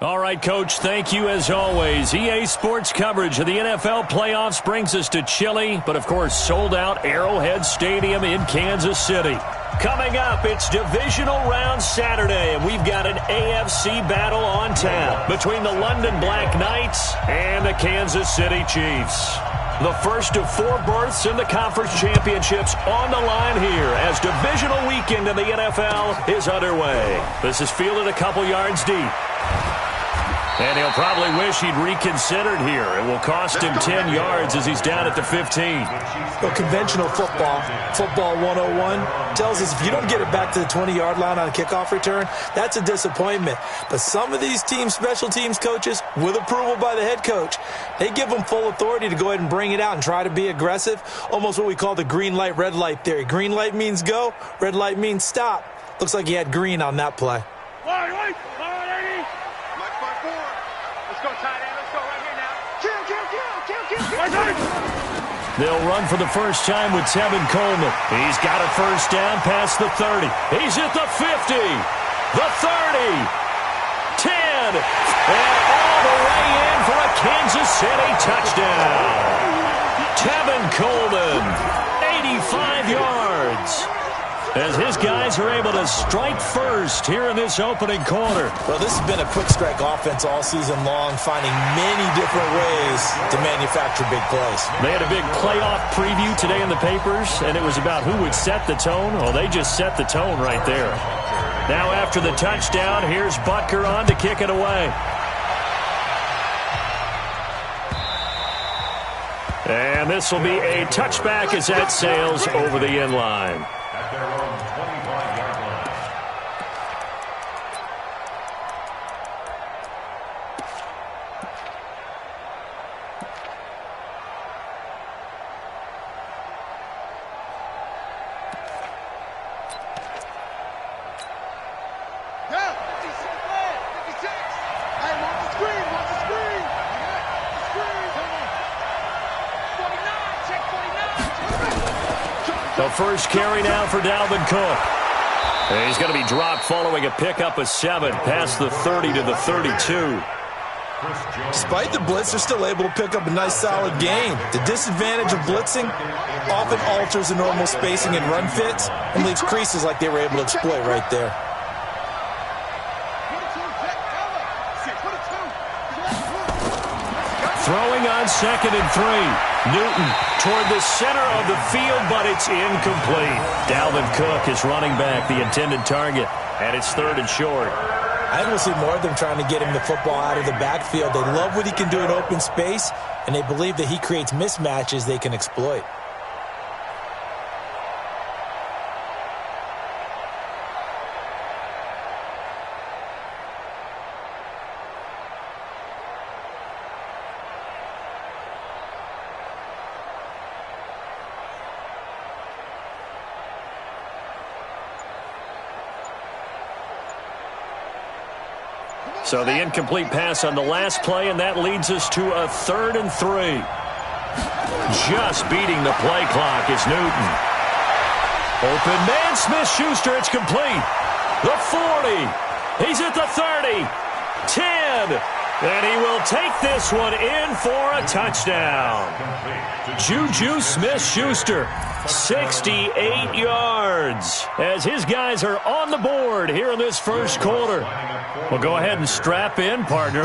All right, Coach, thank you as always. EA Sports coverage of the NFL playoffs brings us to chilly, but of course sold-out Arrowhead Stadium in Kansas City. Coming up, it's divisional round Saturday, and we've got an AFC battle on tap between the London Black Knights and the Kansas City Chiefs. The first of 4 berths in the conference championships on the line here as divisional weekend in the NFL is underway. This is fielded a couple yards deep. And he'll probably wish he'd reconsidered here. It will cost him 10 yards as he's down at the 15. Well, conventional football 101, tells us if you don't get it back to the 20-yard line on a kickoff return, that's a disappointment. But some of these teams, special teams coaches, with approval by the head coach, they give them full authority to go ahead and bring it out and try to be aggressive, almost what we call the green light, red light theory. Green light means go, red light means stop. Looks like he had green on that play. They'll run for the first time with Tevin Coleman. He's got a first down past the 30. He's at the 50, the 30, 10, and all the way in for a Kansas City touchdown. Tevin Coleman, 85 yards. As his guys are able to strike first here in this opening quarter. Well, this has been a quick strike offense all season long, finding many different ways to manufacture big plays. They had a big playoff preview today in the papers, and it was about who would set the tone. Well, they just set the tone right there. Now after the touchdown, here's Butker on to kick it away. And this will be a touchback as that sails over the end line. The first carry now for Dalvin Cook. And he's going to be dropped following a pickup of 7 past the 30 to the 32. Despite the blitz, they're still able to pick up a nice solid gain. The disadvantage of blitzing often alters the normal spacing and run fits and leaves creases like they were able to exploit right there. Throwing on 2nd and 3. Newton toward the center of the field, but it's incomplete. Dalvin Cook is running back, the intended target, and it's 3rd and short. I think we'll see more of them trying to get him the football out of the backfield. They love what he can do in open space, and they believe that he creates mismatches they can exploit. So the incomplete pass on the last play, and that leads us to a 3rd and 3. Just beating the play clock is Newton. Open man, Smith-Schuster, it's complete. The 40. He's at the 30. 10. And he will take this one in for a touchdown. Juju Smith-Schuster, 68 yards. As his guys are on the board here in this first quarter. Well, go ahead and strap in, partner.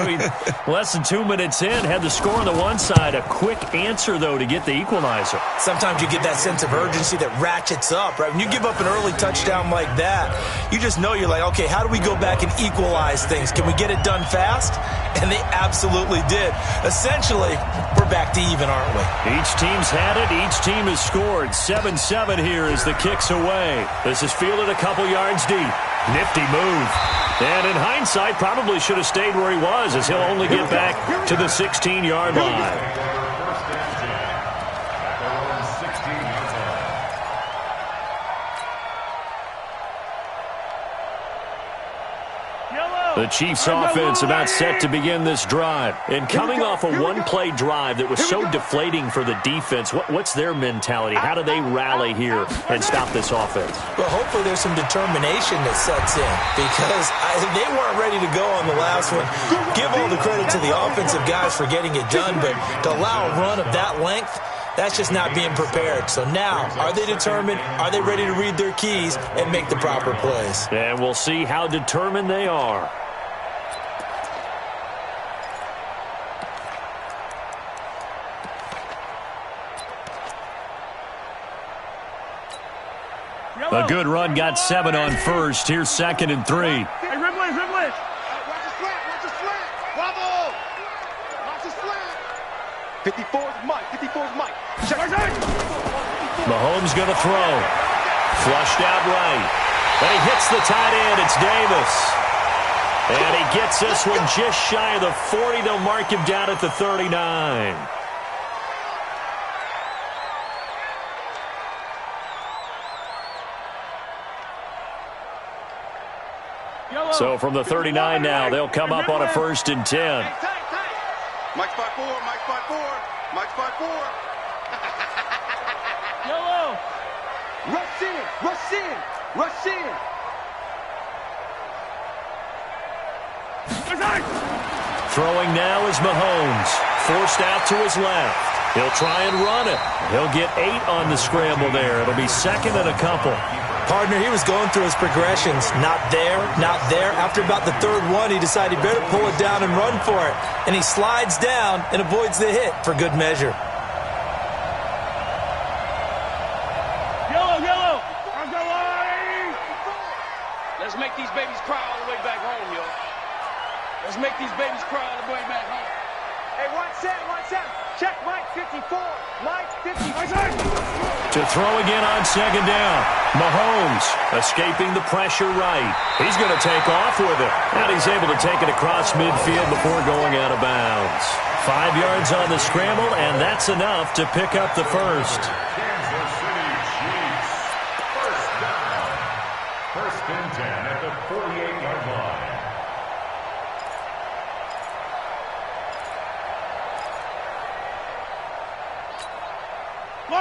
Less than 2 minutes in, had the score on the one side. A quick answer, though, to get the equalizer. Sometimes you get that sense of urgency that ratchets up, right? When you give up an early touchdown like that, you just know you're like, okay, how do we go back and equalize things? Can we get it done fast? And they absolutely did. Essentially, we're back to even, aren't we? Each team's had it. Each team has scored. 7-7 here as the kick's away. This is fielded a couple yards deep. Nifty move. And in hindsight, probably should have stayed where he was, as he'll only get back to the 16-yard line. Yellow. The Chiefs offense about set to begin this drive. And coming off a one-play drive that was so deflating for the defense, what's their mentality? How do they rally here and stop this offense? Well, hopefully there's some determination that sets in because they weren't ready to go on the last one. Give all the credit to the offensive guys for getting it done, but to allow a run of that length, that's just not being prepared. So now, are they determined? Are they ready to read their keys and make the proper plays? And we'll see how determined they are. A good run, got 7 on first. Here's 2nd and 3. Hey, Rimley. Watch the slant. Bravo. Watch the slant. 54's Mike. Mahomes going to throw. Flushed out right. And he hits the tight end. It's Davis. And he gets this one just shy of the 40. They'll mark him down at the 39. So from the 39 now, they'll come up on a 1st and 10. Mike spot 4. Yellow. Rush in. Throwing now is Mahomes. Forced out to his left. He'll try and run it. He'll get 8 on the scramble there. It'll be 2nd and a couple. Partner, he was going through his progressions. Not there. After about the 3rd one, he decided he better pull it down and run for it. And he slides down and avoids the hit for good measure. Yellow. Let's make these babies cry all the way back home, yo. Let's make these babies cry all the way back home. Hey, watch that. Check Mike 54. Mike 54. To throw again on 2nd down. Mahomes escaping the pressure right. He's going to take off with it. And he's able to take it across midfield before going out of bounds. 5 yards on the scramble, and that's enough to pick up the first. Kansas City Chiefs. First down. 1st and 10 at the 48-yard line.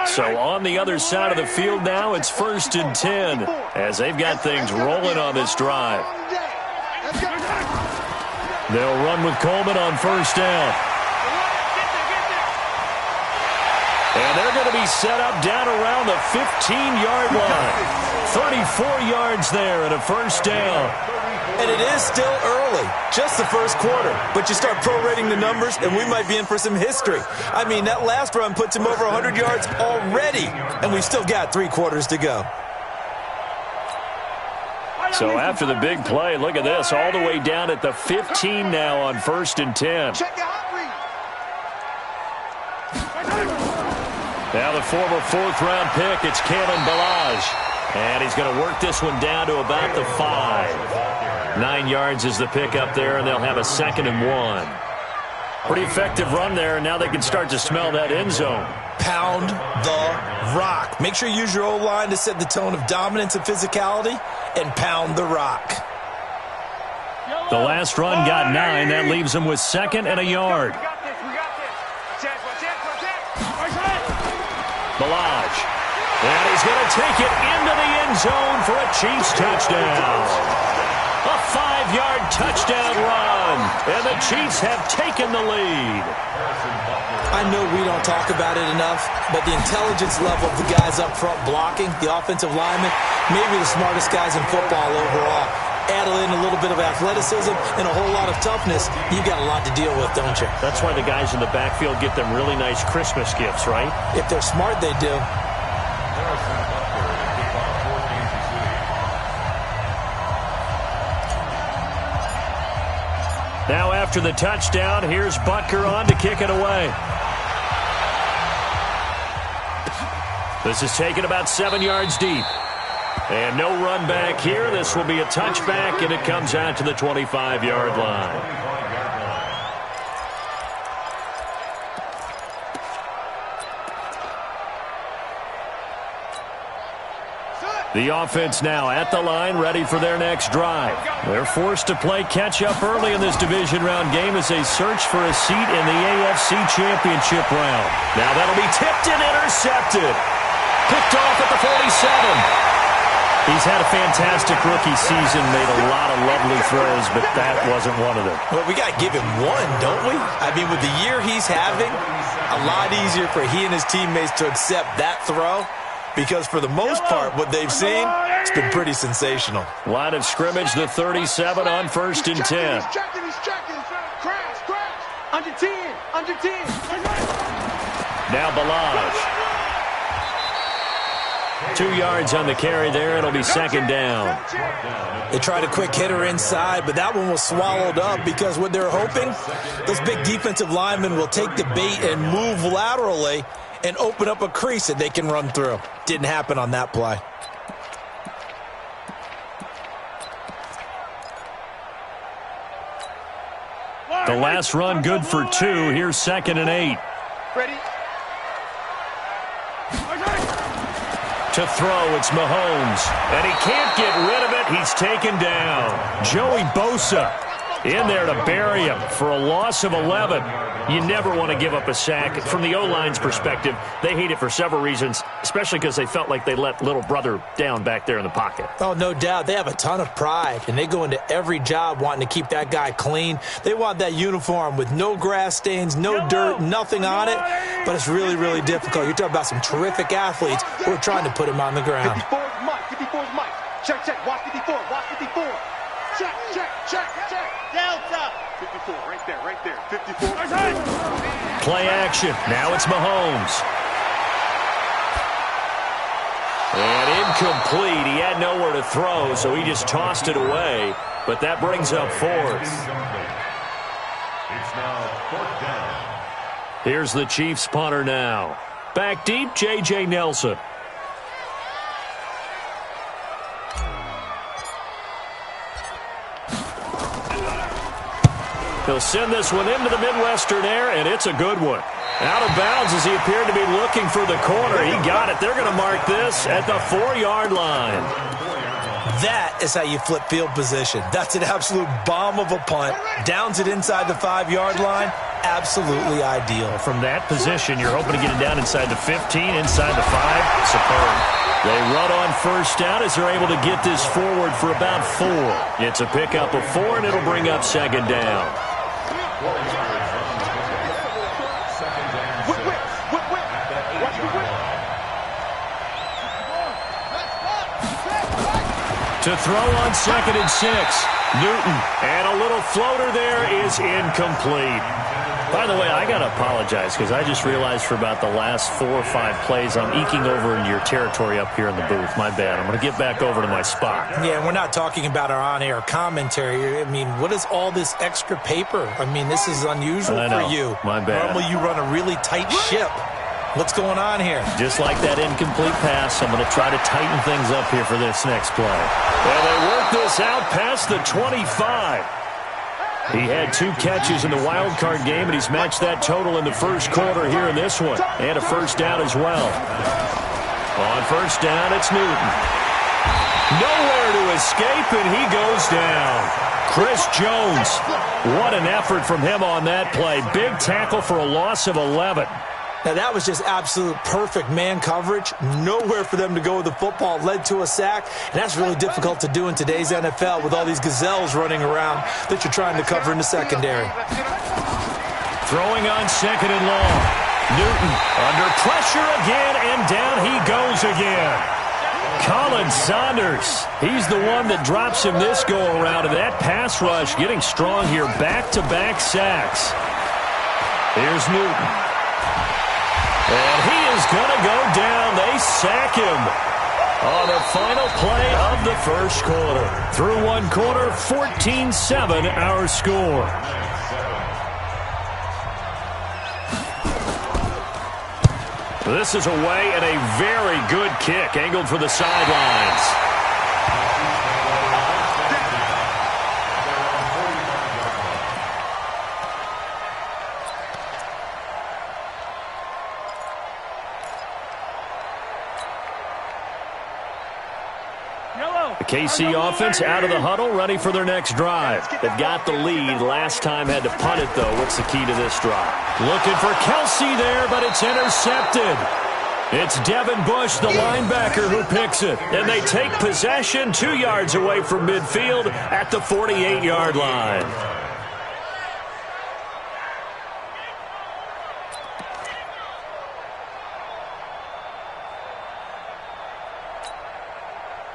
So on the other side of the field now, it's 1st and 10 as they've got things rolling on this drive. They'll run with Coleman on 1st down. And they're going to be set up down around the 15-yard line. 34 yards there and a 1st down. And it is still early, just the 1st quarter. But you start prorating the numbers, and we might be in for some history. I mean, that last run puts him over 100 yards already, and we've still got 3 quarters to go. So after the big play, look at this, all the way down at the 15 now on 1st and 10. Check your hot read. Now the former 4th-round pick, it's Kalen Ballage. And he's going to work this one down to about the 5. 9 yards is the pick up there, and they'll have a 2nd and 1. Pretty effective run there, and now they can start to smell that end zone. Pound the rock. Make sure you use your O-line to set the tone of dominance and physicality, and pound the rock. The last run got 9. That leaves them with 2nd and a yard. We got this. Ballage. And he's going to take it into the end zone for a Chiefs touchdown. A 5-yard touchdown run. And the Chiefs have taken the lead. I know we don't talk about it enough, but the intelligence level of the guys up front blocking, the offensive linemen, maybe the smartest guys in football overall. Add in a little bit of athleticism and a whole lot of toughness, you've got a lot to deal with, don't you? That's why the guys in the backfield get them really nice Christmas gifts, right? If they're smart, they do. Now after the touchdown, here's Butker on to kick it away. This is taken about 7 yards deep. And no run back here. This will be a touchback, and it comes out to the 25-yard line. The offense now at the line, ready for their next drive. They're forced to play catch-up early in this division round game as they search for a seat in the AFC Championship round. Now that'll be tipped and intercepted. Picked off at the 47. He's had a fantastic rookie season, made a lot of lovely throws, but that wasn't one of them. Well, we got to give him one, don't we? I mean, with the year he's having, a lot easier for he and his teammates to accept that throw. Because for the most part, what they've seen, it's been pretty sensational. Line of scrimmage, the 37 on 1st and 10. He's checking. Crash. Under 10. Now Balaj. 2 yards on the carry there. It'll be 2nd down. They tried a quick hitter inside, but that one was swallowed up because what they're hoping, those big defensive linemen will take the bait and move laterally and open up a crease that they can run through. Didn't happen on that play. The last run good for 2. Here's 2nd and 8. Ready? To throw, it's Mahomes. And he can't get rid of it. He's taken down. Joey Bosa in there to bury him for a loss of 11. You never want to give up a sack. From the O-line's perspective, they hate it for several reasons, especially because they felt like they let little brother down back there in the pocket. Oh, no doubt. They have a ton of pride, and they go into every job wanting to keep that guy clean. They want that uniform with no grass stains, no dirt, nothing on it, but it's really, really difficult. You're talking about some terrific athletes who are trying to put him on the ground. 54's Mike. Check. Watch 54. Check. Delta. 54, right there. 54. Play action. Now it's Mahomes. And incomplete. He had nowhere to throw, so he just tossed it away. But that brings up 4th. It's now 4th down. Here's the Chiefs punter now. Back deep, J.J. Nelson. He'll send this one into the Midwestern air, and it's a good one. Out of bounds as he appeared to be looking for the corner. He got it. They're going to mark this at the 4-yard line. That is how you flip field position. That's an absolute bomb of a punt. Downs it inside the 5-yard line. Absolutely ideal. From that position, you're hoping to get it down inside the 15, inside the 5. Superb. They run on 1st down as they're able to get this forward for about 4. It's a pickup of 4, and it'll bring up 2nd down. To throw on 2nd and 6. Newton. And a little floater there is incomplete. By the way, I got to apologize because I just realized for about the last 4 or 5 plays I'm eking over into your territory up here in the booth. My bad. I'm going to get back over to my spot. Yeah, we're not talking about our on-air commentary. I mean, what is all this extra paper? I mean, this is unusual for you. My bad. Normally you run a really tight ship. What's going on here? Just like that incomplete pass, I'm going to try to tighten things up here for this next play. And they work this out past the 25. He had 2 catches in the wild card game, and he's matched that total in the first quarter here in this one. And a 1st down as well. On 1st down, it's Newton. Nowhere to escape, and he goes down. Chris Jones. What an effort from him on that play. Big tackle for a loss of 11. Now, that was just absolute perfect man coverage. Nowhere for them to go with the football. Led to a sack, and that's really difficult to do in today's NFL with all these gazelles running around that you're trying to cover in the secondary. Throwing on 2nd and long. Newton under pressure again, and down he goes again. Colin Saunders, he's the one that drops him this go-around, and that pass rush getting strong here. Back-to-back sacks. Here's Newton. And he is going to go down. They sack him on the final play of the first quarter. Through 1 quarter, 14-7 our score. This is away and a very good kick angled for the sidelines. KC offense out of the huddle, ready for their next drive. They've got the lead. Last time had to punt it, though. What's the key to this drive? Looking for Kelsey there, but it's intercepted. It's Devin Bush, the linebacker, who picks it. And they take possession 2 yards away from midfield at the 48-yard line.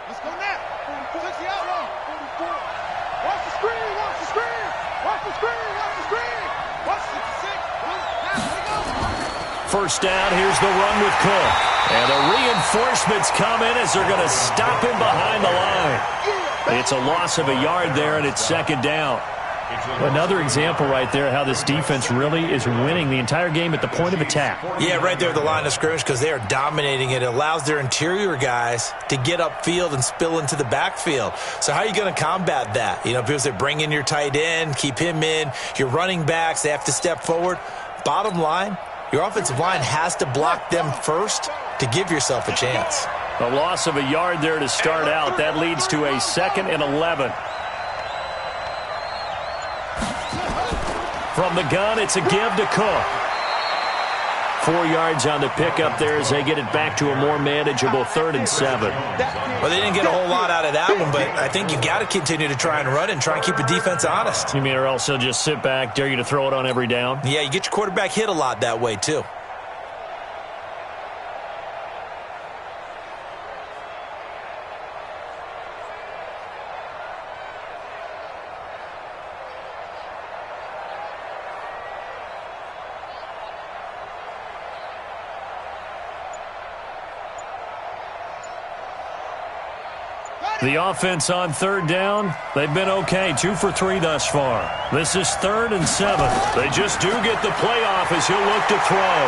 Let's go now. 44. 60 out long. 44. Watch the screen. Watch the screen. Watch the screen. Watch the screen. Watch 66. Now, here we go. First down, here's the run with Cook. And the reinforcements come in as they're going to stop him behind the line. It's a loss of a yard there, and it's second down. Another example right there how this defense really is winning the entire game at the point of attack. Yeah, right there at the line of scrimmage because they are dominating it. It allows their interior guys to get upfield and spill into the backfield. So how are you going to combat that? You know, because they bring in your tight end, keep him in. Your running backs, they have to step forward. Bottom line, your offensive line has to block them first to give yourself a chance. A loss of a yard there to start out. That leads to a 2nd and 11. From the gun, it's a give to Cook. 4 yards on the pickup there as they get it back to a more manageable 3rd and 7. Well, they didn't get a whole lot out of that one, but I think you got to continue to try and run and try and keep the defense honest. You mean or else they'll just sit back, dare you to throw it on every down? Yeah, you get your quarterback hit a lot that way, too. The offense on 3rd down, they've been okay. 2 for 3 thus far. This is 3rd and 7. They just do get the playoff as he'll look to throw.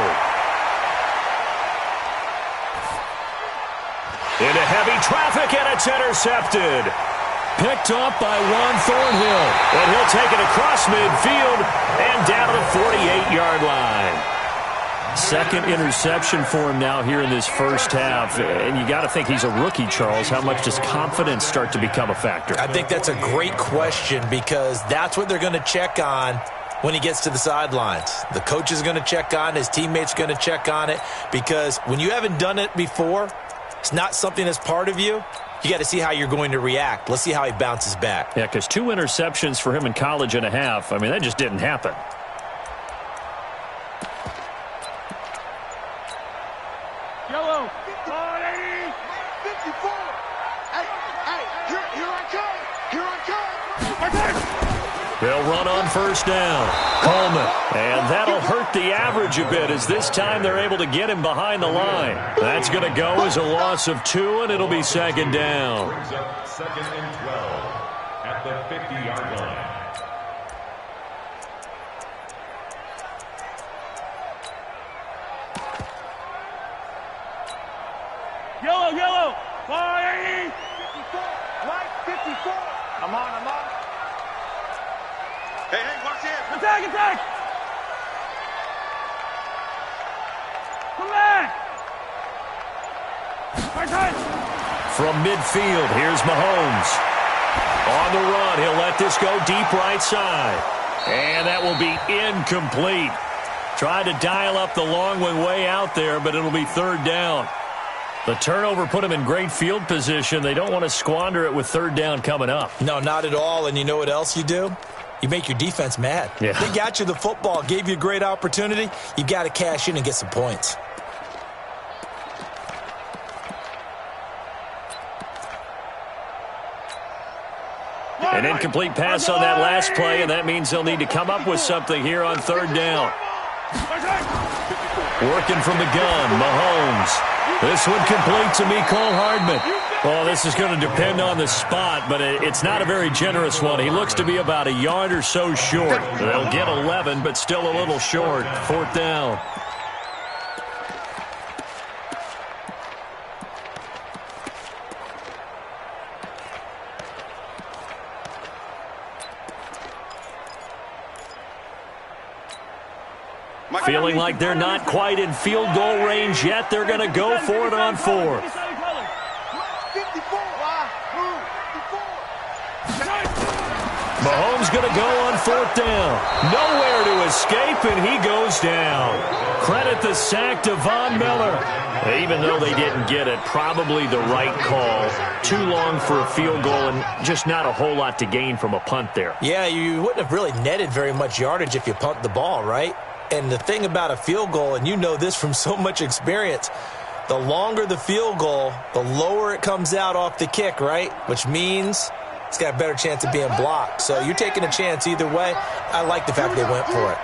Into heavy traffic, and it's intercepted. Picked up by Juan Thornhill. And he'll take it across midfield and down to the 48-yard line. 2nd interception for him now here in this first half. And you got to think he's a rookie, Charles. How much does confidence start to become a factor? I think that's a great question because that's what they're going to check on when he gets to the sidelines. The coach is going to check on, his teammates going to check on it because when you haven't done it before, it's not something that's part of you. You got to see how you're going to react. Let's see how he bounces back. Yeah, because 2 interceptions for him in college and a half. I mean, that just didn't happen. Yellow. 54. Hey, here I come. Here I come. They'll run on first down. Coleman. And that'll hurt the average a bit as this time they're able to get him behind the line. That's going to go as a loss of 2, and it'll be 2nd down. Brings up 2nd and 12 at the 50-yard line. Yellow. 480. 54. Right, 54. I'm on. Hey, watch this. Attack. Come back. Right. From midfield, here's Mahomes. On the run, he'll let this go deep right side. And that will be incomplete. Tried to dial up the long one way out there, but it'll be 3rd down. The turnover put him in great field position. They don't want to squander it with 3rd down coming up. No, not at all. And you know what else you do? You make your defense mad. Yeah. They got you the football, gave you a great opportunity. You got to cash in and get some points. An incomplete pass on that last play, and that means they'll need to come up with something here on 3rd down. Working from the gun, Mahomes. This one complete to Mecole Hardman. Well, this is going to depend on the spot, but it's not a very generous one. He looks to be about a yard or so short. They'll get 11, but still a little short. 4th down. Feeling like they're not quite in field goal range yet. They're going to go for it on 4th. 54. is going to go on 4th down. Nowhere to escape, and he goes down. Credit the sack to Von Miller. Even though they didn't get it, probably the right call. Too long for a field goal and just not a whole lot to gain from a punt there. Yeah, you wouldn't have really netted very much yardage if you punt the ball, right? And the thing about a field goal, and you know this from so much experience, the longer the field goal, the lower it comes out off the kick, right? Which means it's got a better chance of being blocked. So you're taking a chance either way. I like the fact they went for it.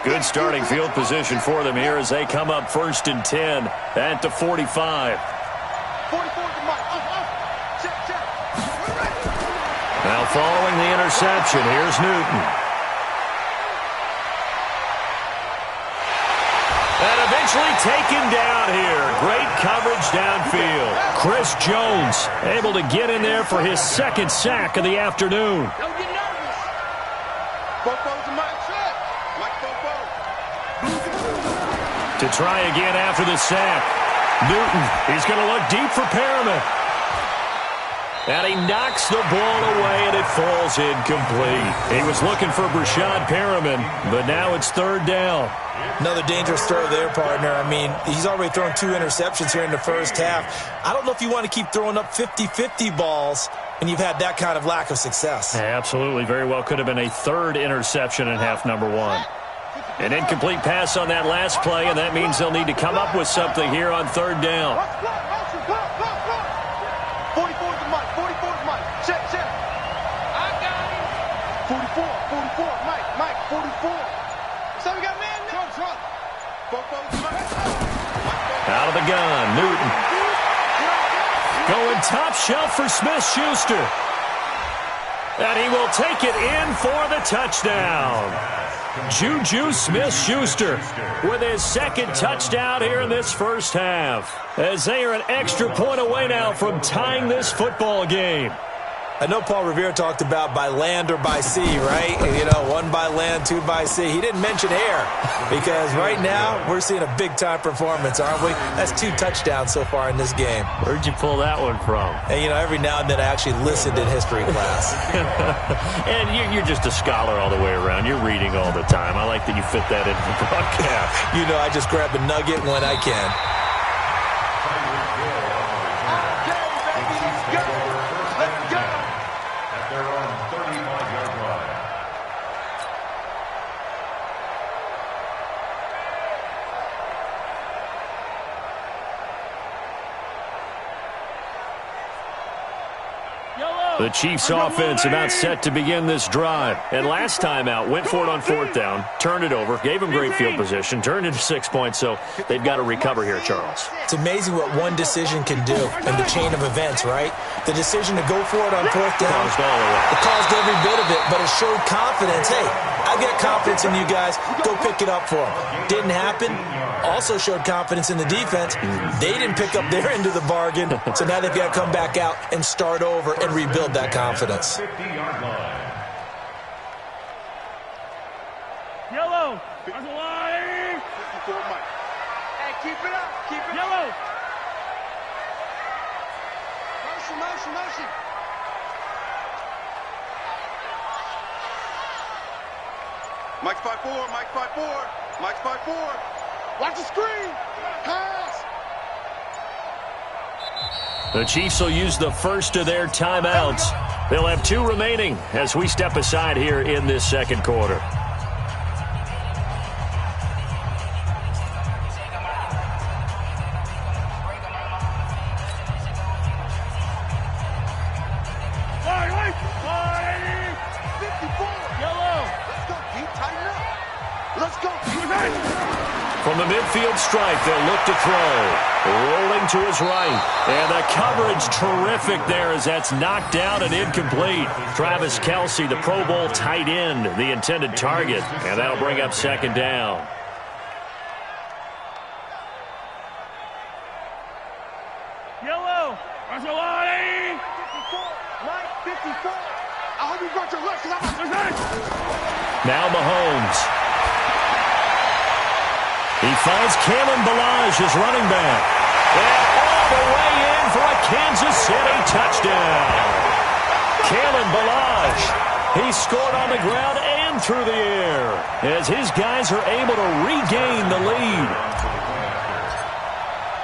Good starting field position for them here as they come up 1st and 10 at the 45. Now following the interception, here's Newton. And eventually taken down here. Great coverage downfield. Chris Jones able to get in there for his 2nd sack of the afternoon. Don't get nervous. Bofo's in my check. Like Bofo. To try again after the sack. Newton, he's going to look deep for Perriman. And he knocks the ball away, and it falls incomplete. He was looking for Breshad Perriman, but now it's 3rd down. Another dangerous throw there, partner. I mean, he's already thrown 2 interceptions here in the first half. I don't know if you want to keep throwing up 50-50 balls when you've had that kind of lack of success. Absolutely. Very well could have been a 3rd interception in half number 1. An incomplete pass on that last play, and that means they'll need to come up with something here on 3rd down. 44's the Mike. 44's Mike. Check. I got him. 44. Mike. 44. So we got man now. Trump. Bofo's the Mike. Out of the gun, Newton. Going top shelf for Smith-Schuster. And he will take it in for the touchdown. Juju Smith-Schuster with his 2nd touchdown here in this first half. As they are an extra point away now from tying this football game. I know Paul Revere talked about by land or by sea, right? And, you know, 1 by land, 2 by sea. He didn't mention air because right now we're seeing a big-time performance, aren't we? That's 2 touchdowns so far in this game. Where'd you pull that one from? And, you know, every now and then I actually listened in history class. And you're just a scholar all the way around. You're reading all the time. I like that you fit that into the broadcast. You know, I just grab a nugget when I can. The Chiefs offense about set to begin this drive. And last time out, went for it on 4th down, turned it over, gave them great field position, turned it to 6 points, so they've got to recover here, Charles. It's amazing what one decision can do in the chain of events, right? The decision to go for it on 4th down, it caused every bit of it, but it showed confidence. Hey, I got confidence in you guys. Go pick it up for them. Didn't happen. Also showed confidence in the defense. They didn't pick up their end of the bargain, so now they've got to come back out and start over and rebuild that confidence. Yellow. That's a line. 54 Mike. Hey, keep it up. Keep it yellow. Motion. Mike's 5-4. Mike's 5-4. Watch the screen. Pass. The Chiefs will use the first of their timeouts. They'll have 2 remaining as we step aside here in this 2nd quarter. From the midfield stripe, they'll look to throw. Rolling to his right. And the coverage terrific there as that's knocked down and incomplete. Travis Kelce, the Pro Bowl tight end, the intended target. And that'll bring up 2nd down. Yellow. Arsolani. 54. Mike, 54. I hope you brought your left. Now Mahomes. He finds Kalen Ballage as running back. And all the way in for a Kansas City touchdown. Kalen Ballage. He scored on the ground and through the air as his guys are able to regain the lead.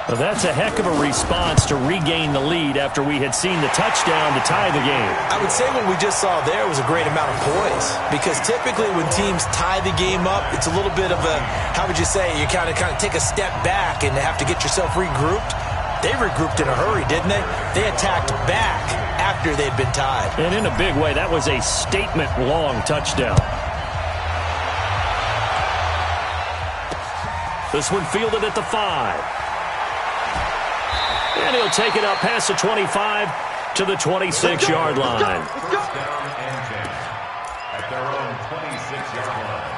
Well, that's a heck of a response to regain the lead after we had seen the touchdown to tie the game. I would say what we just saw there was a great amount of poise, because typically when teams tie the game up, it's a little bit of a, how would you say, you kind of take a step back and have to get yourself regrouped. They regrouped in a hurry, didn't they? They attacked back after they'd been tied. And in a big way, that was a statement-long touchdown. This one fielded at the 5. And he'll take it up past the 25 to the 26-yard line. First down and 10 at their own 26-yard line.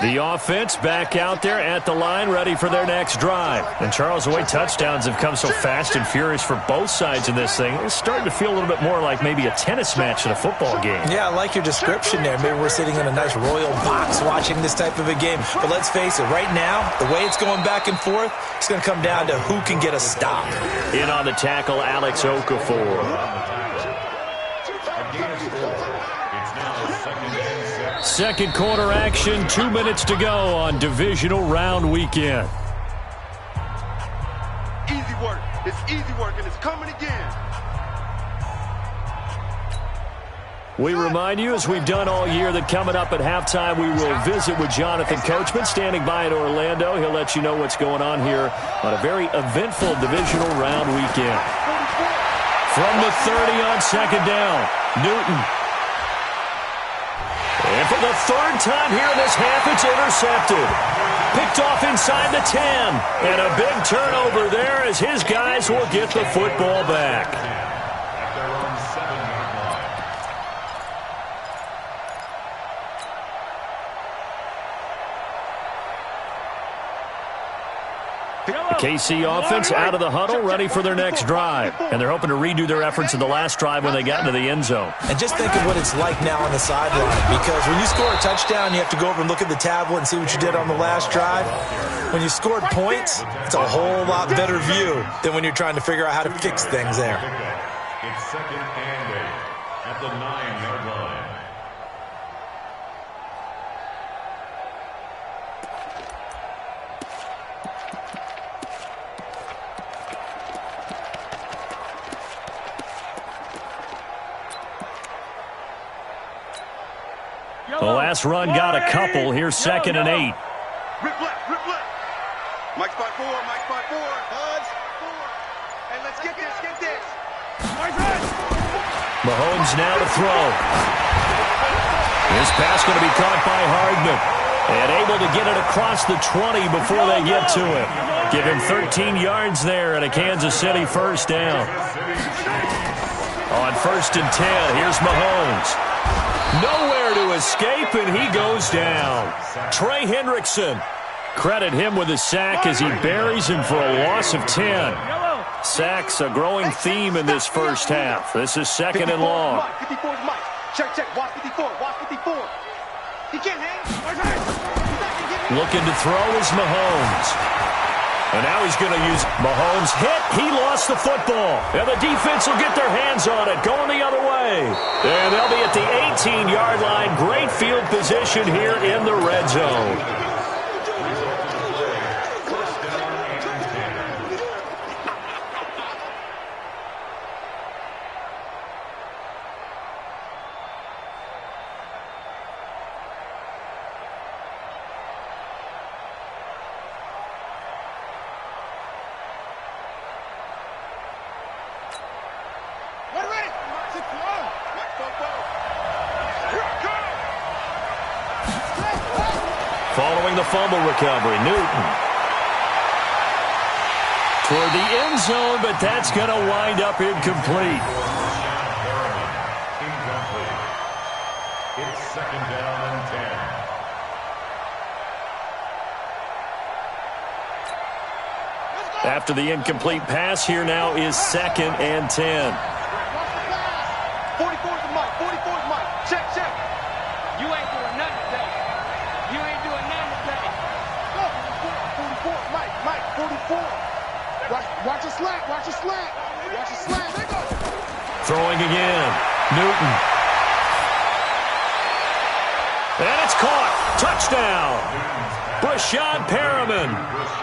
The offense back out there at the line, ready for their next drive. And Charles, the way touchdowns have come so fast and furious for both sides in this thing, it's starting to feel a little bit more like maybe a tennis match in a football game. Yeah, I like your description there. Maybe we're sitting in a nice royal box watching this type of a game. But let's face it, right now, the way it's going back and forth, it's going to come down to who can get a stop. In on the tackle, Alex Okafor. Second quarter action, 2 minutes to go on divisional round weekend. Easy work. It's easy work, and it's coming again. We remind you, as we've done all year, that coming up at halftime, we will visit with Jonathan Coachman, standing by in Orlando. He'll let you know what's going on here on a very eventful divisional round weekend. From the 30 on second down, Newton. And for the third time here in this half, it's intercepted. Picked off inside the 10. And a big turnover there as his guys will get the football back. At their own 7-yard line. The KC offense out of the huddle, ready for their next drive. And they're hoping to redo their efforts in the last drive when they got into the end zone. And just think of what it's like now on the sideline, because when you score a touchdown, you have to go over and look at the tablet and see what you did on the last drive. When you scored points, it's a whole lot better view than when you're trying to figure out how to fix things there. It's second and 8 at the 9-yard line. The last run got a couple. Here's second and 8. Rip left, rip left. Mike spot 4, Mike spot 4. Huds, 4. And let's get this, get this. Mahomes now to throw. This pass going to be caught by Hardman. And able to get it across the 20 before they get to it. Give him 13 yards there and a Kansas City first down. On first and 10, here's Mahomes. Nowhere to escape, and he goes down. Trey Hendrickson. Credit him with a sack as he buries him for a loss of 10. Sacks a growing theme in this first half. This is second and long. 54 is Mike. Check, check. Watch 54, watch 54. He can't hang. Looking to throw is Mahomes. And now he's going to use Mahomes' hit. He lost the football. And the defense will get their hands on it, going the other way. And they'll be at the 18-yard line. Great field position here in the red zone. Following the fumble recovery, Newton. Toward the end zone, but that's going to wind up incomplete. Incomplete. It's second down and 10. After the incomplete pass, here now is second and 10. 44 is Mike, 44 is Mike. Check, check. You ain't doing nothing. throwing again. Newton. And it's caught. Touchdown. Breshad Perriman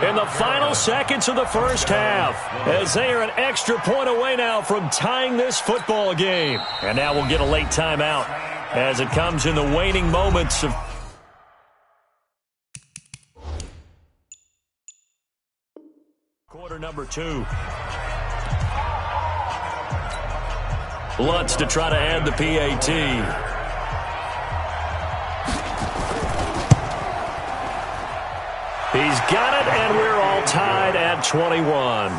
in the final seconds of the first half, as they are an extra point away now from tying this football game. And now we'll get a late timeout as it comes in the waning moments of quarter number 2. Lutz to try to add the PAT. He's got it, and we're all tied at 21.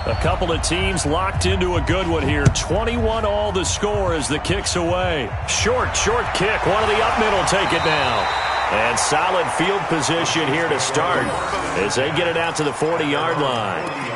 A couple of teams locked into a good one here. 21 all the score as the kick's away. Short kick. One of the up middle take it down. And solid field position here to start as they get it out to the 40-yard line.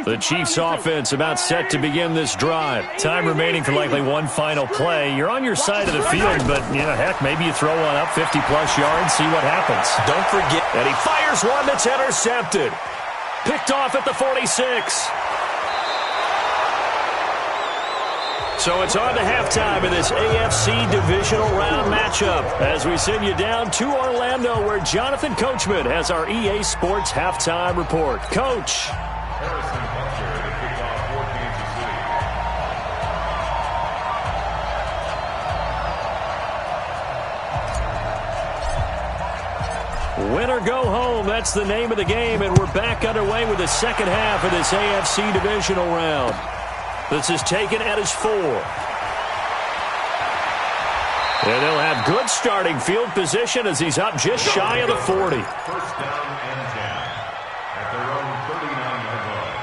The Chiefs offense about set to begin this drive. Time remaining for likely one final play. You're on your side of the field, but, heck, maybe you throw one up 50-plus yards, see what happens. Don't forget. And he fires one that's intercepted. Picked off at the 46. So it's on to halftime in this AFC divisional round matchup as we send you down to Orlando where Jonathan Coachman has our EA Sports halftime report. Coach. Harrison Butker to kick off for Kansas City. Win or go home, that's the name of the game, and we're back underway with the second half of this AFC divisional round. This is taken at his 4. And they'll have good starting field position as he's up just shy of the 40. First down and 10 at their own 39-yard line.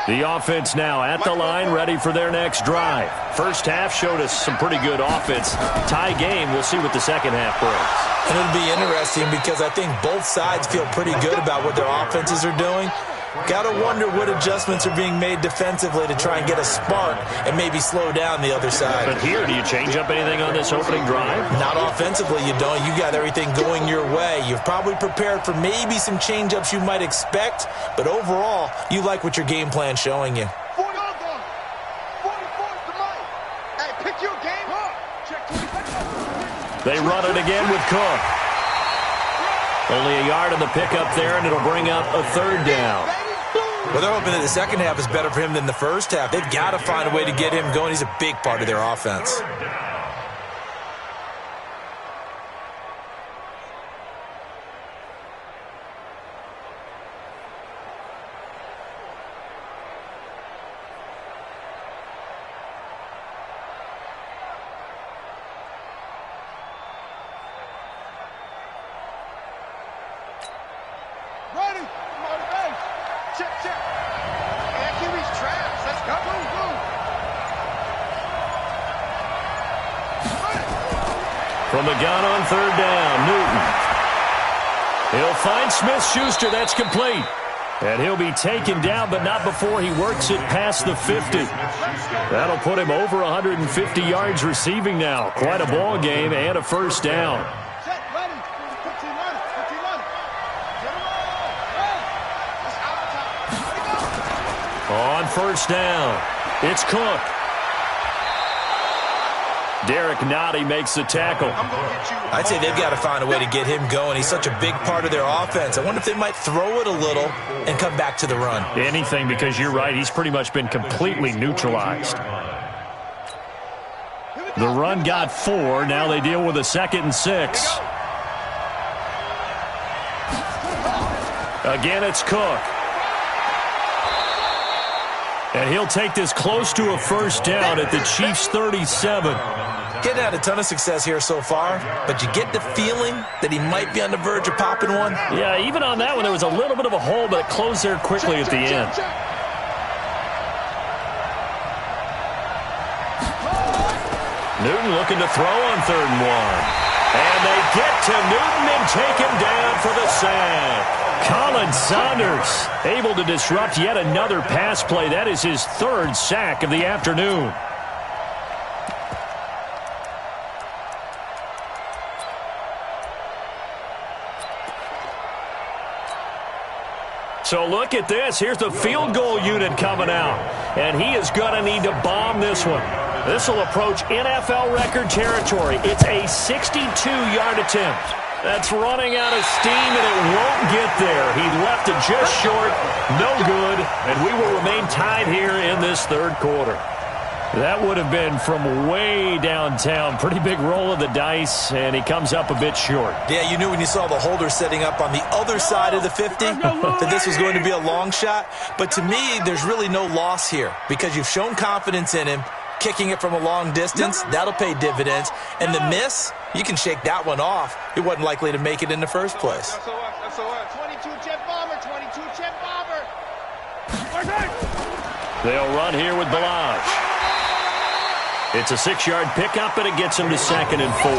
The offense now at the line, ready for their next drive. First half showed us some pretty good offense. Tie game, we'll see what the second half brings. And it'll be interesting because I think both sides feel pretty good about what their offenses are doing. Got to wonder what adjustments are being made defensively to try and get a spark and maybe slow down the other side. But here, do you change up anything on this opening drive? Not offensively, you don't. You got everything going your way. You've probably prepared for maybe some change-ups you might expect, but overall, you like what your game plan's showing you. 40 on 44's the mic. Hey, pick your game up. Check 20. They run it again with Cook. Only a yard on the pickup there, and it'll bring up a third down. Well, they're hoping that the second half is better for him than the first half. They've got to find a way to get him going. He's a big part of their offense. Ready. Motivate. Check. And can reach traps. Let's go. Boom, boom. From the gun on third down, Newton. He'll find Smith-Schuster. That's complete. And he'll be taken down, but not before he works it past the 50. That'll put him over 150 yards receiving now. Quite a ball game and a first down. Set. Ready. 15 running. 15 running. Get him on. Let's out. On first down, it's Cook. Derek Nottie makes the tackle. I'd say they've got to find a way to get him going. He's such a big part of their offense. I wonder if they might throw it a little and come back to the run. Anything, because you're right, he's pretty much been completely neutralized. The run got 4. Now they deal with a 2nd and 6. Again, it's Cook. And he'll take this close to a first down at the Chiefs' 37. Getting had a ton of success here so far, but you get the feeling that he might be on the verge of popping one. Yeah, even on that one, there was a little bit of a hole, but it closed there quickly at the end. Newton looking to throw on 3rd and 1. And they get to Newton and take him down for the sack. Colin Saunders able to disrupt yet another pass play. That is his 3rd sack of the afternoon. So look at this. Here's the field goal unit coming out. And he is going to need to bomb this one. This will approach NFL record territory. It's a 62-yard attempt. That's running out of steam, and it won't get there. He left it just short. No good. And we will remain tied here in this 3rd quarter. That would have been from way downtown. Pretty big roll of the dice, and he comes up a bit short. Yeah, you knew when you saw the holder setting up on the other side of the 50 that this was going to be a long shot. But to me, there's really no loss here because you've shown confidence in him. Kicking it from a long distance, that'll pay dividends. And the miss, you can shake that one off. It wasn't likely to make it in the first place. 22 jet bomber, 22 jet bomber. They'll run here with Balazs. It's a 6-yard pickup, and it gets him to 2nd and 4.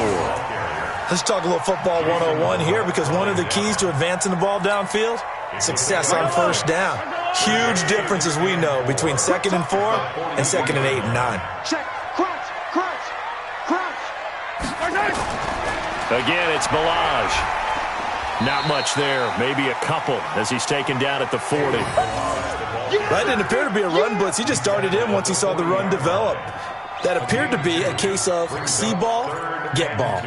Let's talk a little football 101 here because one of the keys to advancing the ball downfield, success on 1st down. Huge difference, as we know, between 2nd and 4 and 2nd and 8 and 9. Check, crunch, crunch, crunch. Again, it's Balazs. Not much there. Maybe a couple as he's taken down at the 40. That didn't appear to be a run blitz. He just darted in once he saw the run develop. That appeared to be a case of see ball, get ball.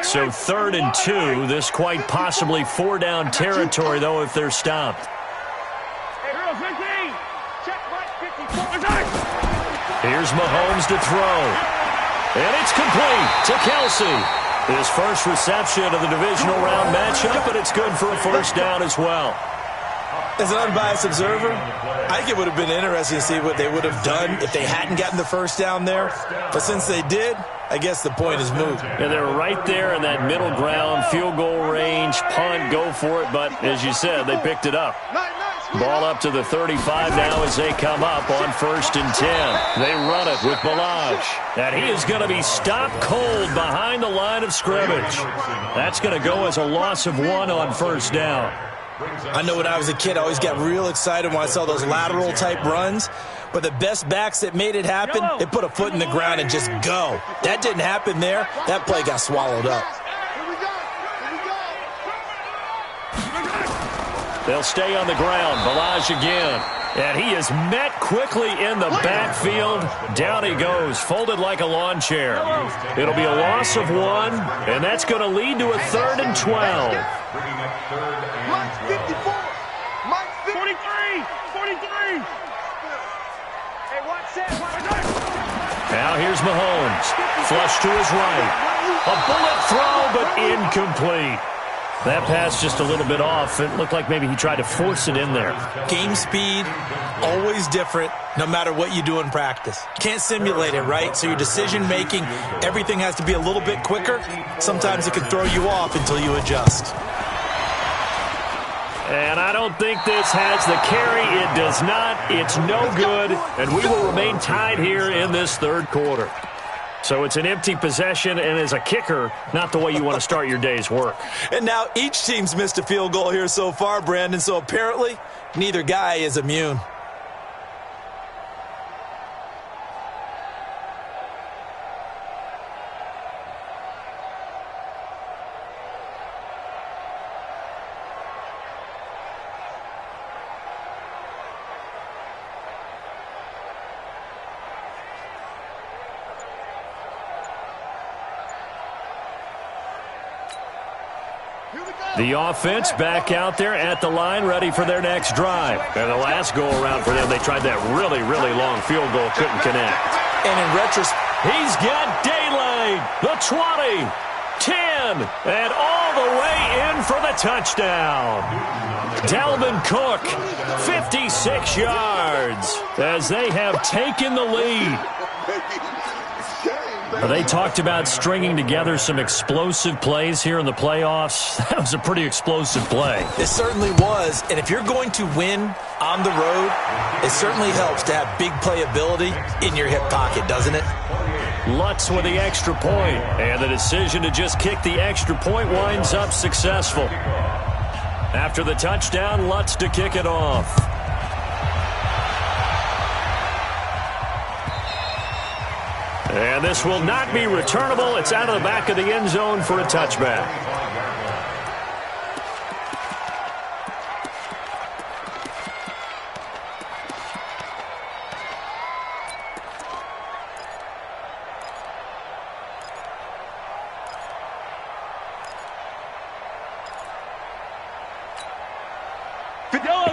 So 3rd and 2. This quite possibly 4-down territory, though, if they're stopped. Here's Mahomes to throw. And it's complete to Kelce. His first reception of the divisional round matchup, but it's good for a 1st down as well. As an unbiased observer, I think it would have been interesting to see what they would have done if they hadn't gotten the 1st down there. But since they did, I guess the point is moot. And they're right there in that middle ground, field goal range, punt, go for it. But as you said, they picked it up. Ball up to the 35 now as they come up on 1st and 10. They run it with Balazs. And he is going to be stopped cold behind the line of scrimmage. That's going to go as a loss of 1 on 1st down. I know when I was a kid, I always got real excited when I saw those lateral-type runs. But the best backs that made it happen, they put a foot in the ground and just go. That didn't happen there. That play got swallowed up. They'll stay on the ground. Balazs again. And he is met quickly in the backfield. Down he goes, folded like a lawn chair. It'll be a loss of 1, and that's going to lead to a 3rd and 12. Mike's 54. Mike's 43. 43. Hey, watch that. Now here's Mahomes. Flush to his right. A bullet throw, but incomplete. That pass just a little bit off. It looked like maybe he tried to force it in there. Game speed, always different, no matter what you do in practice. Can't simulate it, right? So your decision-making, everything has to be a little bit quicker. Sometimes it can throw you off until you adjust. And I don't think this has the carry. It does not. It's no good. And we will remain tied here in this 3rd quarter. So it's an empty possession, and as a kicker, not the way you want to start your day's work. And now each team's missed a field goal here so far, Brandon, so apparently neither guy is immune. The offense back out there at the line, ready for their next drive. And the last go-around for them, they tried that really, really long field goal, couldn't connect. And in retrospect, he's got daylight. The 20, 10, and all the way in for the touchdown. Dalvin Cook, 56 yards, as they have taken the lead. They talked about stringing together some explosive plays here in the playoffs. That was a pretty explosive play. It certainly was, and if you're going to win on the road, it certainly helps to have big playability in your hip pocket, doesn't it? Lutz with the extra point, and the decision to just kick the extra point winds up successful. After the touchdown, Lutz to kick it off. And this will not be returnable. It's out of the back of the end zone for a touchback.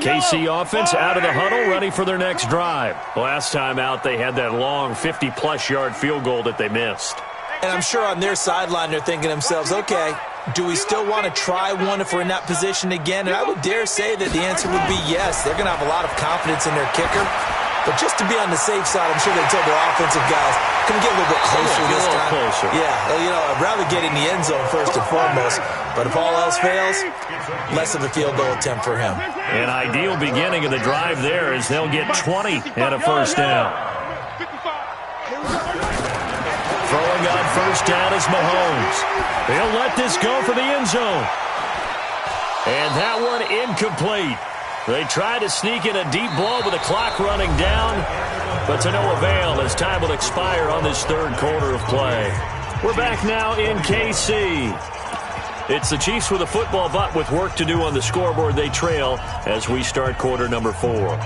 KC offense out of the huddle, ready for their next drive. Last time out, they had that long 50-plus yard field goal that they missed. And I'm sure on their sideline they're thinking to themselves, okay, do we still want to try one if we're in that position again? And I would dare say that the answer would be yes. They're going to have a lot of confidence in their kicker. But just to be on the safe side, I'm sure they told their offensive guys, can we get a little bit closer this time? Closer. Yeah, I'd rather get in the end zone first and foremost. But if all else fails, less of a field goal attempt for him. An ideal beginning of the drive there as they'll get 20 and a first down. Throwing on first down is Mahomes. They'll let this go for the end zone. And that one incomplete. They try to sneak in a deep ball with the clock running down, but to no avail as time will expire on this third quarter of play. We're back now in KC. It's the Chiefs with a football, but with work to do on the scoreboard, they trail as we start quarter number 4.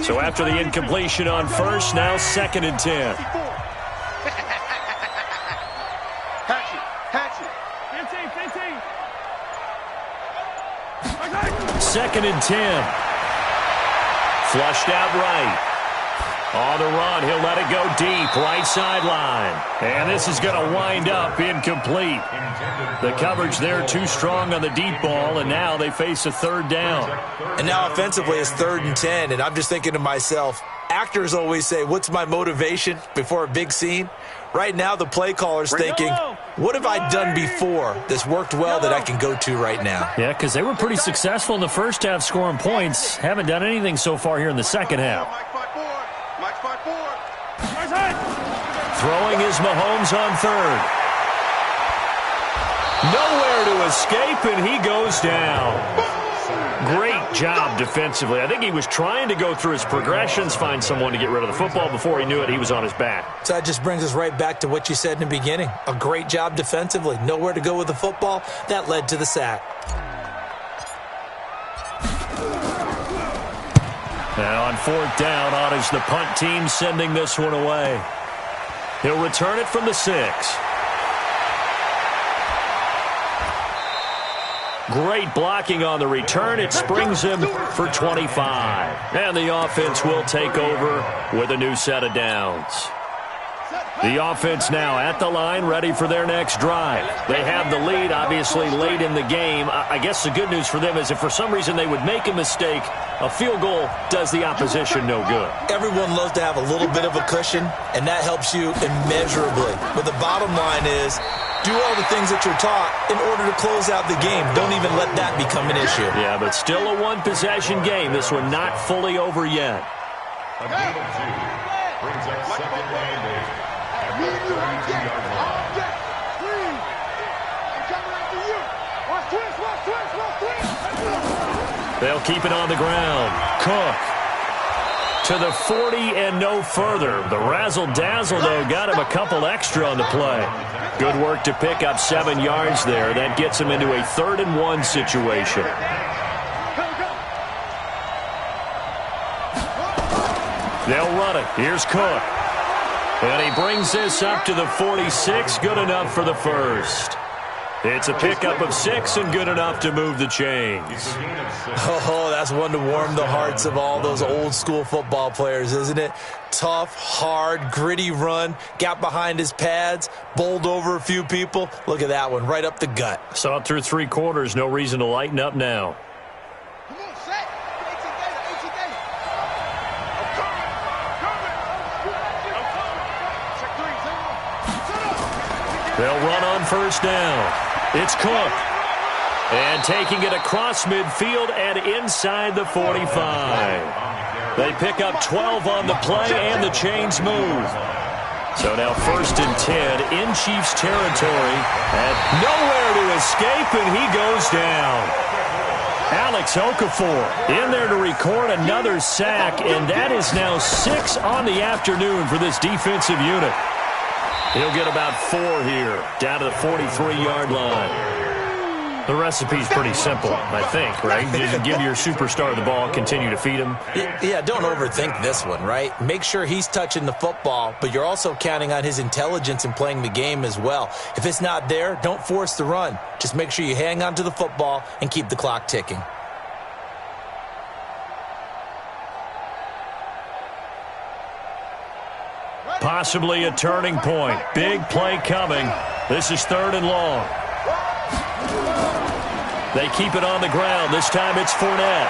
So after the incompletion on first, now 2nd and 10. Second and 10. Flushed out right. On the run, he'll let it go deep, right sideline. And this is going to wind up incomplete. The coverage there too strong on the deep ball, and now they face a third down. And now offensively it's 3rd and 10, and I'm just thinking to myself, actors always say, what's my motivation before a big scene? Right now the play caller's thinking, what have I done before that's worked well that I can go to right now? Yeah, because they were pretty successful in the first half scoring points. Haven't done anything so far here in the second half. Throwing is Mahomes on third. Nowhere to escape, and he goes down. Great job defensively. I think he was trying to go through his progressions, find someone to get rid of the football. Before he knew it, he was on his back. So that just brings us right back to what you said in the beginning. A great job defensively. Nowhere to go with the football. That led to the sack. Now on 4th down, on is the punt team sending this one away. He'll return it from the 6. Great blocking on the return. It springs him for 25. And the offense will take over with a new set of downs. The offense now at the line, ready for their next drive. They have the lead, obviously, late in the game. I guess the good news for them is if for some reason they would make a mistake, a field goal does the opposition no good. Everyone loves to have a little bit of a cushion, and that helps you immeasurably. But the bottom line is, do all the things that you're taught in order to close out the game. Don't even let that become an issue. Yeah, but still a one-possession game. This one not fully over yet. A gain of 2 brings up second and 8. They'll keep it on the ground. Cook to the 40 and no further. The razzle-dazzle, though, got him a couple extra on the play. Good work to pick up 7 yards there. That gets him into a 3rd and 1 situation. They'll run it. Here's Cook. And he brings this up to the 46. Good enough for the first. It's a pickup of 6 and good enough to move the chains. Oh, that's one to warm the hearts of all those old-school football players, isn't it? Tough, hard, gritty run, got behind his pads, bowled over a few people. Look at that one, right up the gut. Saw it through 3 quarters, no reason to lighten up now. Come on, set. 18 data, 18 data. They'll run on first down. It's Cook. And taking it across midfield and inside the 45. They pick up 12 on the play, and the chains move. So now 1st and 10 in Chiefs territory. And nowhere to escape, and he goes down. Alex Okafor in there to record another sack, and that is now 6 on the afternoon for this defensive unit. He'll get about 4 here, down to the 43-yard line. The recipe's pretty simple, I think, right? Just give your superstar the ball, continue to feed him. Yeah, don't overthink this one, right? Make sure he's touching the football, but you're also counting on his intelligence in playing the game as well. If it's not there, don't force the run. Just make sure you hang on to the football and keep the clock ticking. Possibly a turning point. Big play coming. This is 3rd and long. They keep it on the ground. This time it's Fournette.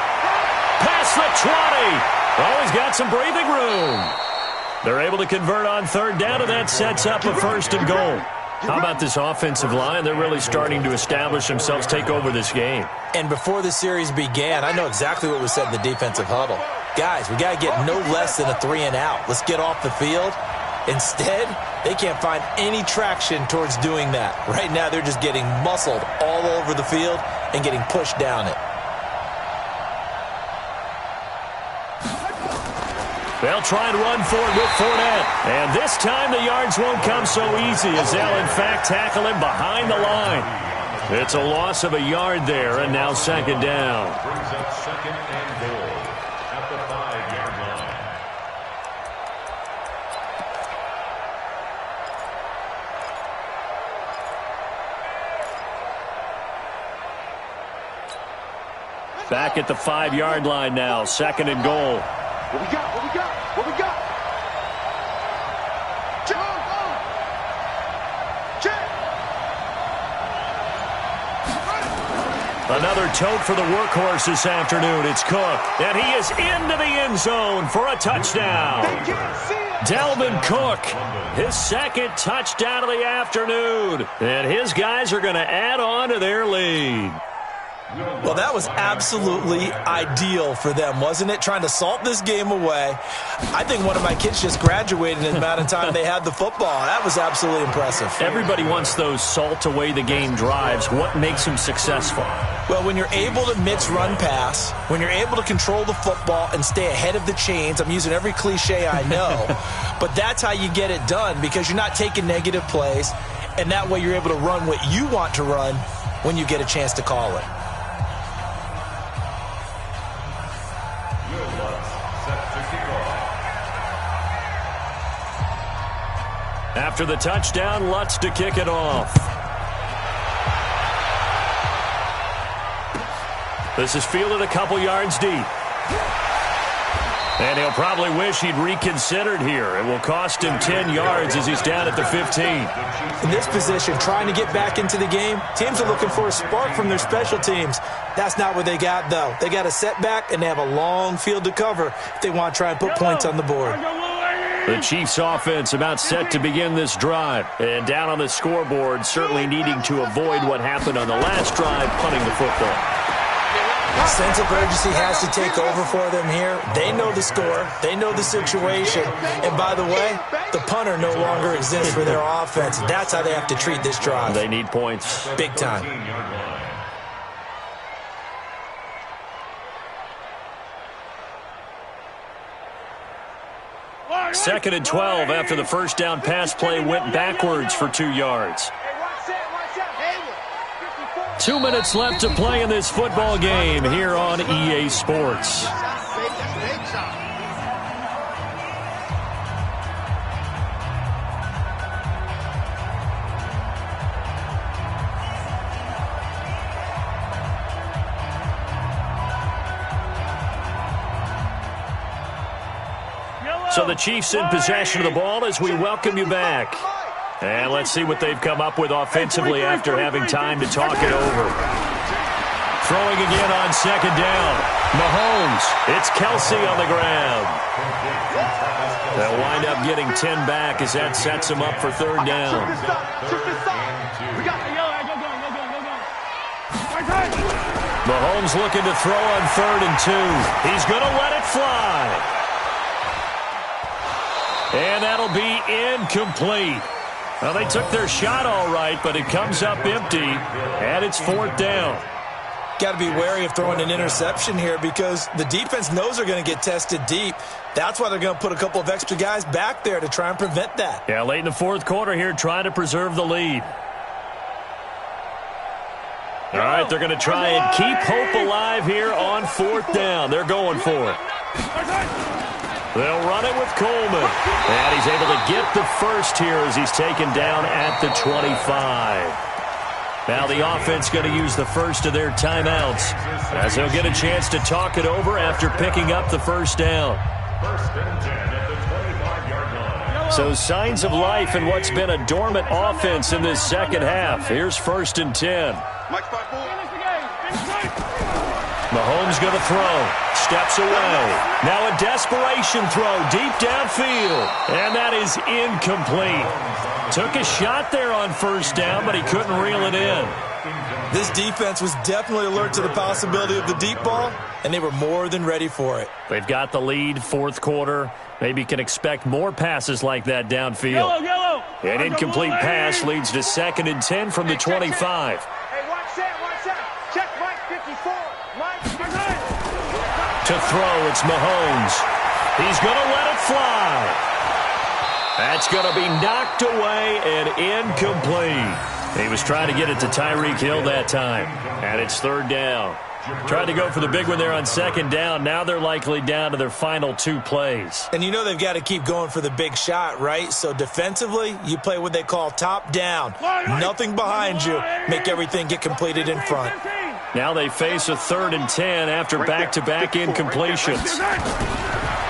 Past the 20. Oh, he's got some breathing room. They're able to convert on 3rd down, and that sets up a 1st and goal. How about this offensive line? They're really starting to establish themselves, take over this game. And before the series began, I know exactly what was said in the defensive huddle. Guys, we got to get no less than a 3 and out. Let's get off the field. Instead, they can't find any traction towards doing that. Right now, they're just getting muscled all over the field and getting pushed down it. They'll try and run for it with Fournette. And this time the yards won't come so easy as they'll, in fact, tackle him behind the line. It's a loss of a yard there, and now 2nd down. Brings up 2nd and goal at the 5-yard line. Back at the 5-yard line now, 2nd and goal. What we got? What we got? What we got? Check. Check. Another tote for the workhorse this afternoon. It's Cook, and he is into the end zone for a touchdown. They can't see it. Dalvin Cook, his 2nd touchdown of the afternoon. And his guys are going to add on to their lead. Well, that was absolutely ideal for them, wasn't it? Trying to salt this game away. I think one of my kids just graduated in the amount of time they had the football. That was absolutely impressive. Everybody wants those salt-away-the-game drives. What makes them successful? Well, when you're able to mix run-pass, when you're able to control the football and stay ahead of the chains, I'm using every cliche I know, but that's how you get it done because you're not taking negative plays, and that way you're able to run what you want to run when you get a chance to call it. After the touchdown, Lutz to kick it off. This is fielded a couple yards deep. And he'll probably wish he'd reconsidered here. It will cost him 10 yards as he's down at the 15. In this position, trying to get back into the game, teams are looking for a spark from their special teams. That's not what they got, though. They got a setback, and they have a long field to cover if they want to try and put points on the board. The Chiefs offense about set to begin this drive. And down on the scoreboard, certainly needing to avoid what happened on the last drive, punting the football. Sense of urgency has to take over for them here. They know the score. They know the situation. And by the way, the punter no longer exists for their offense. That's how they have to treat this drive. They need points. Big time. 2nd and 12 after the first down pass play went backwards for 2 yards. 2 minutes left to play in this football game here on EA Sports. So the Chiefs in possession of the ball as we welcome you back. And let's see what they've come up with offensively after having time to talk it over. Throwing again on second down. Mahomes. It's Kelsey on the ground. They'll wind up getting 10 back as that sets them up for third down. Mahomes looking to throw on 3rd and 2. He's going to let it fly. And that'll be incomplete. Well, they took their shot all right, but it comes up empty, and it's 4th down. Got to be wary of throwing an interception here because the defense knows they're going to get tested deep. That's why they're going to put a couple of extra guys back there to try and prevent that. Yeah, late in the 4th quarter here, trying to preserve the lead. All right, they're going to try and keep hope alive here on 4th down. They're going for it. They'll run it with Coleman. And he's able to get the first here as he's taken down at the 25. Now the offense going to use the first of their timeouts as they'll get a chance to talk it over after picking up the first down. 1st and 10 at the 25-yard line. So signs of life in what's been a dormant offense in this second half. Here's 1st and 10. Mahomes going to throw. Steps away. Now a desperation throw deep downfield. And that is incomplete. Took a shot there on 1st down, but he couldn't reel it in. This defense was definitely alert to the possibility of the deep ball, and they were more than ready for it. They've got the lead, 4th quarter. Maybe can expect more passes like that downfield. An incomplete pass leads to 2nd and 10 from the 25. Hey, watch that. Check Mike 54. To throw, it's Mahomes. He's going to let it fly. That's going to be knocked away and incomplete. He was trying to get it to Tyreek Hill that time. And it's 3rd down. Tried to go for the big one there on 2nd down. Now they're likely down to their final 2 plays. And you know they've got to keep going for the big shot, right? So defensively, you play what they call top down. Nothing behind you. Make everything get completed in front. Now they face a 3rd and 10 after back-to-back incompletions.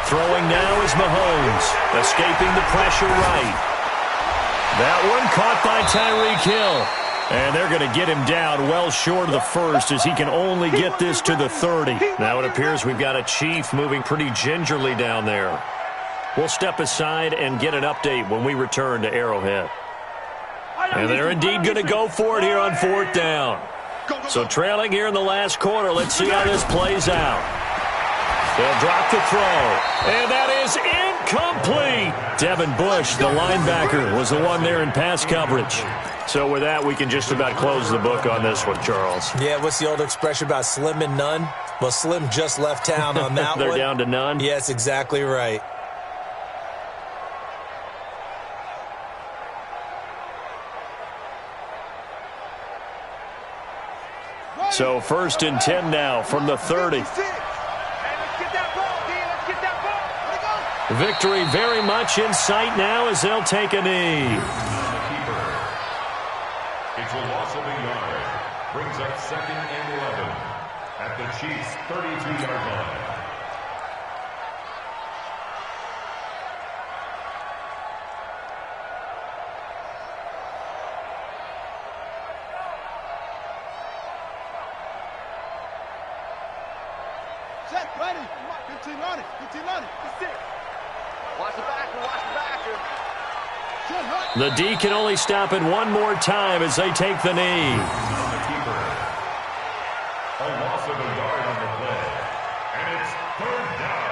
Throwing now is Mahomes, escaping the pressure right. That one caught by Tyreek Hill. And they're going to get him down well short of the first as he can only get this to the 30. Now it appears we've got a Chief moving pretty gingerly down there. We'll step aside and get an update when we return to Arrowhead. And they're indeed going to go for it here on 4th down. So trailing here in the last quarter, let's see how this plays out. They'll drop the throw. And that is incomplete. Devin Bush, the linebacker, was the one there in pass coverage. So with that, we can just about close the book on this one, Charles. Yeah, what's the old expression about slim and none? Well, Slim just left town on that They're one. down to none? Yes, exactly right. So 1st and 10 now from the 30. Victory very much in sight now as they'll take a knee. It's a loss of a yard. Brings up 2nd and 11 at the Chiefs' 32-yard line. Check, ready. 15 on it. 15 on it. That's it. Watch the backer. Watch the backer. The D can only stop it one more time as they take the knee. A loss of a yard on the play. And it's 3rd down.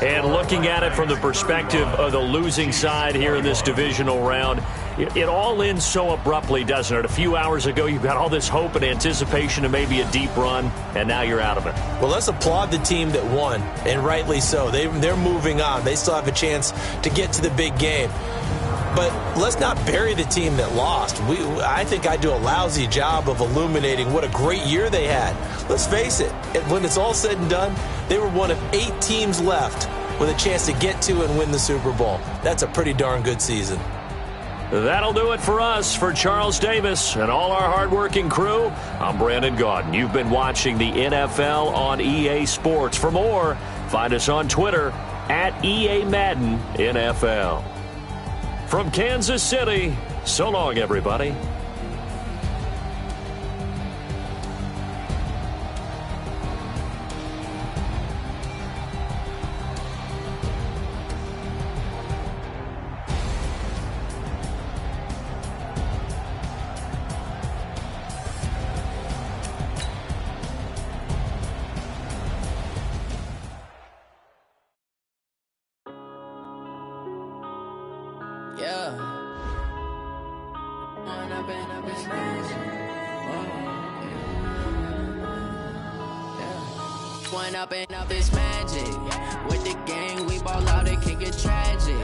And looking at it from the perspective of the losing side here in this divisional round, it all ends so abruptly, doesn't it? A few hours ago, you got all this hope and anticipation of maybe a deep run, and now you're out of it. Well, let's applaud the team that won, and rightly so. They're moving on. They still have a chance to get to the big game. But let's not bury the team that lost. I think I do a lousy job of illuminating what a great year they had. Let's face it, when it's all said and done, they were one of 8 teams left with a chance to get to and win the Super Bowl. That's a pretty darn good season. That'll do it for us. For Charles Davis and all our hardworking crew, I'm Brandon Gaudin. You've been watching the NFL on EA Sports. For more, find us on Twitter at EA Madden NFL. From Kansas City, so long, everybody. Up is magic. With the gang, we ball out, it can get tragic.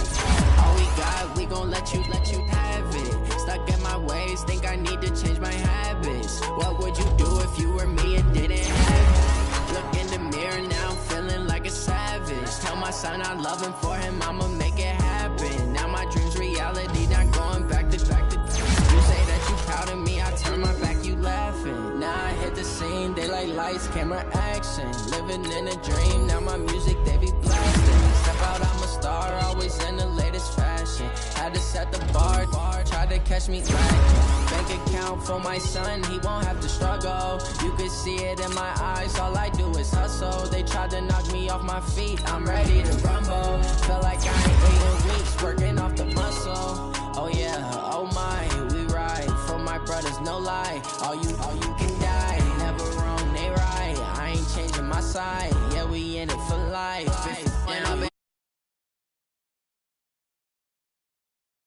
All we got, we gon' let you have it. Stuck in my ways, think I need to change my habits. What would you do if you were me and didn't have it? Look in the mirror now, I'm feeling like a savage. Tell my son I love him, for him I'ma make it happen. Now my dream's reality, not going back to. You say that you proud of me, I turn my back, you laughing. Now I hit the scene, they like lights, camera, action. Living in a dream, now my music, they be blasting. Step out, I'm a star, always in the latest fashion. Had to set the bar, tried to catch me lacking. Bank account for my son, he won't have to struggle. You can see it in my eyes, all I do is hustle. They tried to knock me off my feet, I'm ready to rumble. Feel like I ain't 8 weeks, working off the muscle.